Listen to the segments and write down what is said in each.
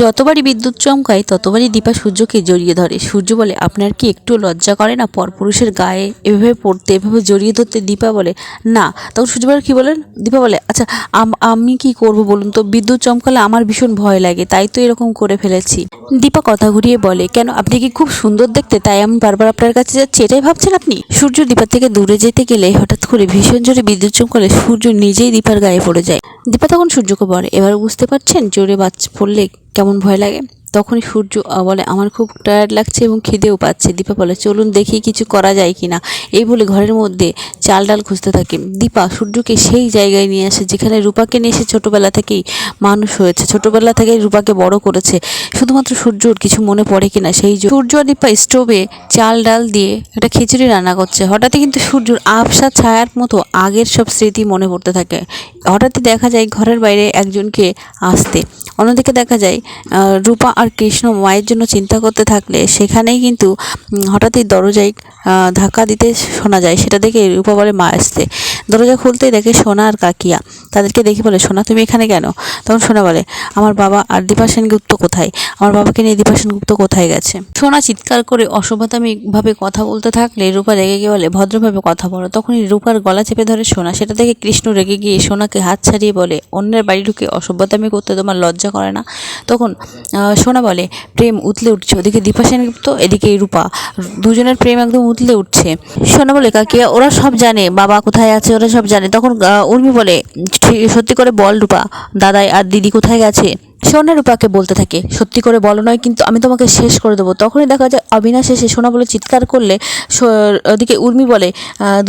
যতবারই বিদ্যুৎ চমকায় ততবারই দীপা সূর্যকে জড়িয়ে ধরে। সূর্য বলে, আপনার কি একটু লজ্জা করে না পরপুরুষের গায়ে এভাবে পড়তে, এভাবে জড়িয়ে ধরতে? দীপা বলে, না। তখন সূর্য বলে, কি বলেন? দীপা বলে, আচ্ছা আমি কি করব বলুন তো, বিদ্যুৎ চমকালে আমার ভীষণ ভয় লাগে, তাই তো এরকম করে ফেলেছি। দীপা কথা ঘুরিয়ে বলে, কেন, আপনি কি খুব সুন্দর দেখতে তাই আমি বারবার আপনার কাছে যাচ্ছি, এটাই ভাবছেন আপনি? সূর্য দীপার থেকে দূরে যেতে গেলে হঠাৎ করে ভীষণ জোরে বিদ্যুৎ চমকালে সূর্য নিজেই দীপার গায়ে পড়ে যায়। দীপা তখন সূর্যকে বলে, এবার বুঝতে পারছেন জোরে পড়লে কেমন ভয় লাগে? তখনই সূর্য বলে, আমার খুব টায়ার্ড লাগছে এবং খিদেও পাচ্ছে। দীপা বলে, চলুন দেখি কিছু করা যায় কিনা। এই বলে ঘরের মধ্যে চাল ডাল খুঁজতে থাকে। দীপা সূর্যকে সেই জায়গায় নিয়ে আসে যেখানে রূপাকে নিয়ে এসে ছোটোবেলা থেকেই মানুষ হয়েছে, ছোটোবেলা থেকেই রূপাকে বড় করেছে। শুধুমাত্র সূর্যর কিছু মনে পড়ে কিনা সেই সূর্য আর দীপা স্টোভে চাল ডাল দিয়ে একটা খিচুড়ি রান্না করছে। হঠাৎই কিন্তু সূর্যর আবসা ছায়ার মতো আগের সব স্মৃতি মনে পড়তে থাকে। হঠাৎই দেখা যায় ঘরের বাইরে একজনকে আসতে। অন্যদিকে দেখা যায় রূপা আর কৃষ্ণ মায়ের জন্য চিন্তা করতে থাকলে সেখানেই কিন্তু হঠাৎই দরজায় ধাক্কা দিতে শোনা যায়। সেটা দেখে রূপা বলে, মা আসতে। দরজা খুলতেই দেখে সোনা আর কাকিয়া। তাদেরকে দেখে বলে, সোনা তুমি এখানে কেন? তখন সোনা বলে, আমার বাবা আর দীপা সেনগুপ্ত কোথায়? আমার বাবাকে নিয়ে দীপা সেনগুপ্ত কোথায় গেছে? সোনা চিৎকার করে অসভ্যতামিভাবে কথা বলতে থাকলে রূপা রেগে গিয়ে বলে, ভদ্রভাবে কথা বলো। তখনই রূপার গলা চেপে ধরে সোনা। সেটা দেখে কৃষ্ণ রেগে গিয়ে সোনাকে হাত ছাড়িয়ে বলে, অন্যের বাড়ি ঢুকে অসভ্যতামি করতে তোমার লজ্জা করে না? তখন সোনা বলে, প্রেম উতলে উঠছে। ওদিকে দীপা সেনগুপ্ত, এদিকে রূপা, দুজনের প্রেম একদম উতলে উঠছে। সোনা বলে, কাকিয়া ওরা সব জানে বাবা কোথায় আছে, ওরা সব জানে। তখন উর্মি বলে, সত্যি করে বল রূপা, দাদাই আর দিদি কোথায় গেছে? সোনা রূপাকে বলতে থাকে, সত্যি করে বলো নয় কিন্তু আমি তোমাকে শেষ করে দেবো। তখনই দেখা যায় অবিনাশ এসে সোনা বলে চিৎকার করলে ওদিকে উর্মি বলে,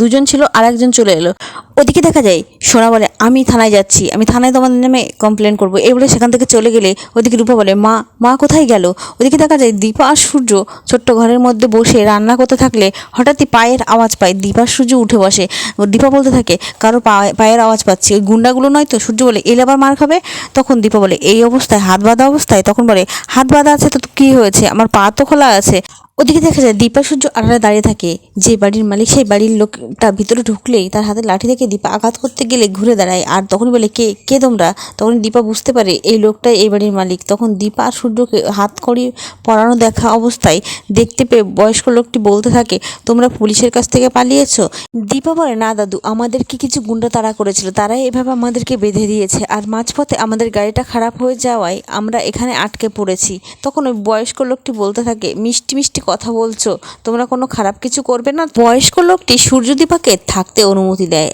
দুজন ছিল আর একজন চলে এলো। ওদিকে দেখা যায় সোনা বলে, আমি থানায় যাচ্ছি, আমি থানায় তোমাদের নামে কমপ্লেন করবো। এই বলে সেখান থেকে চলে গেলে ওদিকে রূপা বলে, মা মা কোথায় গেল? ওদিকে দেখা যায় দীপা আর সূর্য ছোট্ট ঘরের মধ্যে বসে রান্না করতে থাকলে হঠাৎই পায়ের আওয়াজ পায়। দীপা সূর্য উঠে বসে। দীপা বলতে থাকে, কারো পায়ের আওয়াজ পাচ্ছি, ওই গুন্ডাগুলো নয় তো? সূর্য বলে, এলে আবার মার খাবে। তখন দীপা বলে, এই অবস্থায়, হাত বাঁধা অবস্থায়? তখন বলে, হাত বাঁধা আছে তো কি হয়েছে, আমার পা তো খোলা আছে। ওদিকে দেখা যায় দীপা সূর্য আড়ালে দাঁড়িয়ে থাকে। যে বাড়ির মালিক সেই বাড়ির লোকটা ভিতরে ঢুকলেই তার হাতে লাঠি থেকে দীপা আঘাত করতে গেলে ঘুরে দাঁড়ায়। আর তখনই বলে, কে কে তোমরা? তখন দীপা বুঝতে পারে এই লোকটাই এই বাড়ির মালিক। তখন দীপা আর সূর্যকে হাত কড়ি পরানো দেখা অবস্থায় দেখতে পেয়ে বয়স্ক লোকটি বলতে থাকে, তোমরা পুলিশের কাছ থেকে পালিয়েছো? দীপা বলে, না দাদু, আমাদেরকে কিছু গুন্ডা তাড়া করেছিল, তারাই এভাবে আমাদেরকে বেঁধে দিয়েছে, আর মাঝপথে আমাদের গাড়িটা খারাপ হয়ে যাওয়ায় আমরা এখানে আটকে পড়েছি। তখন ওই বয়স্ক লোকটি বলতে থাকে, মিষ্টি মিষ্টি কথা বলছো, তোমরা কোনো খারাপ কিছু করবে না? বয়স্ক লোকটি সূর্যদীপাকে থাকতে অনুমতি দেয়।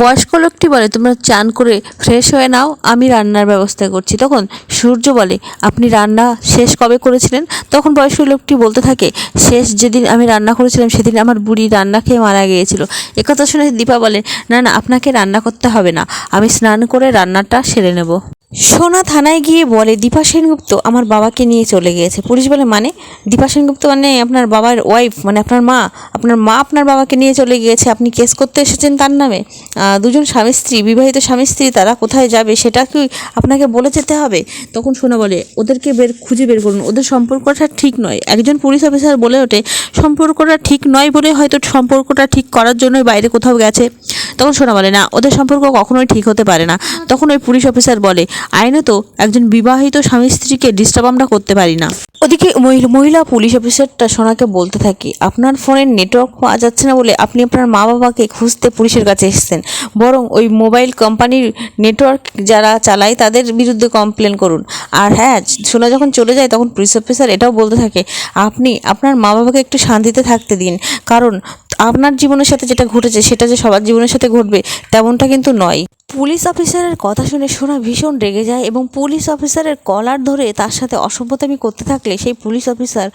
বয়স্ক লোকটি বলে, তোমরা চান করে ফ্রেশ হয়ে নাও, আমি রান্নার ব্যবস্থা করছি। তখন সূর্য বলে, আপনি রান্না শেষ কবে করেছিলেন? তখন বয়স্ক লোকটি বলতে থাকে, শেষ যেদিন আমি রান্না করেছিলাম সেদিন আমার বুড়ি রান্না খেয়ে মারা গিয়েছিল। একথা শুনে দীপা বলে, না না, আপনাকে রান্না করতে হবে না, আমি স্নান করে রান্নাটা সেরে নেব। সোনা থানায় গিয়ে বলে, দীপা সেনগুপ্ত আমার বাবাকে নিয়ে চলে গিয়েছে। পুলিশ বলে, মানে? দীপা সেনগুপ্ত মানে আপনার বাবার ওয়াইফ, মানে আপনার মা? আপনার মা আপনার বাবাকে নিয়ে চলে গিয়েছে, আপনি কেস করতে এসেছেন তার নামে? দুজন স্বামী স্ত্রী, বিবাহিত স্বামী স্ত্রী, তারা কোথায় যাবে সেটা কি আপনাকে বলে যেতে হবে? তখন সোনা বলে, ওদেরকে খুঁজে বের করুন, ওদের সম্পর্কটা ঠিক নয়। একজন পুলিশ অফিসার বলে ওঠে, সম্পর্কটা ঠিক নয় বলে হয়তো সম্পর্কটা ঠিক করার জন্যই বাইরে কোথাও গেছে। তখন সোনা বলে, না, ওদের সম্পর্ক কখনোই ঠিক হতে পারে না। তখন ওই পুলিশ অফিসার বলে, আইনত একজন বিবাহিত স্বামী স্ত্রীকে ডিস্টার্ব আমরা করতে পারি না। ওদিকে মহিলা পুলিশ অফিসারটা সোনাকে বলতে থাকে, আপনার ফোনের নেটওয়ার্ক পাওয়া যাচ্ছে না বলে আপনি আপনার মা বাবাকে খুঁজতে পুলিশের কাছে এসেছেন, বরং ওই মোবাইল কোম্পানির নেটওয়ার্ক যারা চালায় তাদের বিরুদ্ধে কমপ্লেন করুন। আর হ্যাঁ, সোনা যখন চলে যায় তখন পুলিশ অফিসার এটাও বলতে থাকে, আপনি আপনার মা বাবাকে একটু শান্তিতে থাকতে দিন, কারণ আপনার জীবনের সাথে যেটা ঘটেছে সেটা যে সবার জীবনের সাথে ঘটবে তেমনটা কিন্তু নয়। পুলিশ অফিসারের কথা শুনে সোনা ভীষণ রেগে যায় এবং পুলিশ অফিসারের কলার ধরে তার সাথে অসভ্যতামি করতে থাকলে সেই পুলিশ অফিসার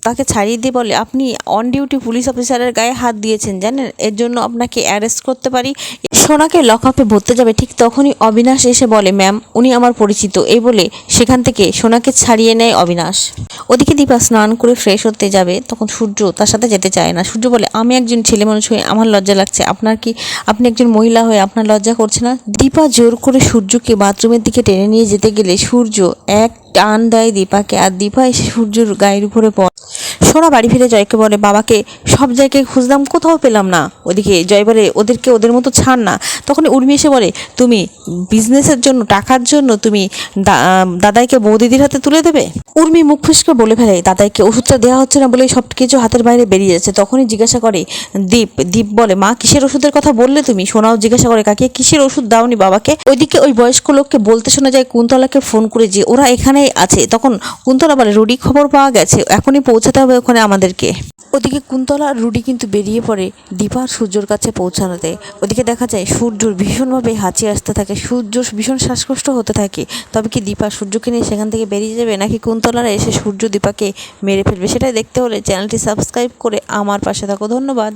তাকে ছাড়িয়ে দিয়ে বলে, আপনি অন ডিউটি পুলিশ অফিসারের গায়ে হাত দিয়েছেন, জানেন? এর জন্য আপনাকে অ্যারেস্ট করতে পারি। সোনাকে লকআপে ভরতে যাবে, ঠিক তখনই অবিনাশ এসে বলে, ম্যাম উনি আমার পরিচিত। এই বলে সেখান থেকে সোনাকে ছাড়িয়ে নেয় অবিনাশ। ওদিকে দীপা স্নান করে ফ্রেশ হতে যাবে, তখন সূর্য তার সাথে যেতে চায় না। সূর্য বলে, আমি একজন ছেলে মানুষ হয়ে আমার লজ্জা লাগছে, আপনি একজন মহিলা হয়ে আপনার লজ্জা করছে না? দীপা জোর করে সূর্যকে বাথরুমের দিকে টেনে নিয়ে যেতে গেলে সূর্য এক টান দেয় দীপাকে, আর দীপা এসে সূর্যর গায়ের উপরে পড়ে। সোনা বাড়ি ফিরে জয়কে বলে, বাবাকে সব জায়গায় খুঁজলাম, কোথাও পেলাম না। ওদিকে জয় বলে, ওদেরকে ওদের মতো ছাড় না। তখন উর্মি এসে বলে, তুমি বিজনেসের জন্য, টাকার জন্য তুমি দাদাইকে বৌদিদির হাতে তুলে দেবে? উর্মি মুখ ফিসকে বলে ফেলে, দাদাইকে ওষুধটা দেওয়া হচ্ছে না বলেই সব কিছু হাতের বাইরে বেরিয়ে যাচ্ছে। তখনই জিজ্ঞাসা করে দীপ বলে, মা কিসের ওষুধের কথা বললে তুমি? সোনাও জিজ্ঞাসা করে, কাকে কিসের ওষুধ দাওনি বাবাকে? ওইদিকে ওই বয়স্ক লোককে বলতে শোনা যায় কুন্তলাকে ফোন করে যে ওরা এখানেই আছে। তখন কুন্তলা বলে, রুডি খবর পাওয়া গেছে, এখনই পৌঁছাতে হবে ওখানে আমাদেরকে। ওদিকে কুন্তলা আর রুডি কিন্তু বেরিয়ে পড়ে দীপা আর সূর্যর কাছে পৌঁছানোতে। ওদিকে দেখা যায় সূর্যর ভীষণভাবে হাঁচি আসতে থাকে, সূর্যর ভীষণ শ্বাসকষ্ট হতে থাকে। তবে কি দীপা সূর্যকে নিয়ে সেখান থেকে বেরিয়ে যাবে, নাকি কুন্তলারা এসে সূর্য দীপাকে মেরে ফেলবে? সেটাই দেখতে হলে চ্যানেলটি সাবস্ক্রাইব করে আমার পাশে থাকো। ধন্যবাদ।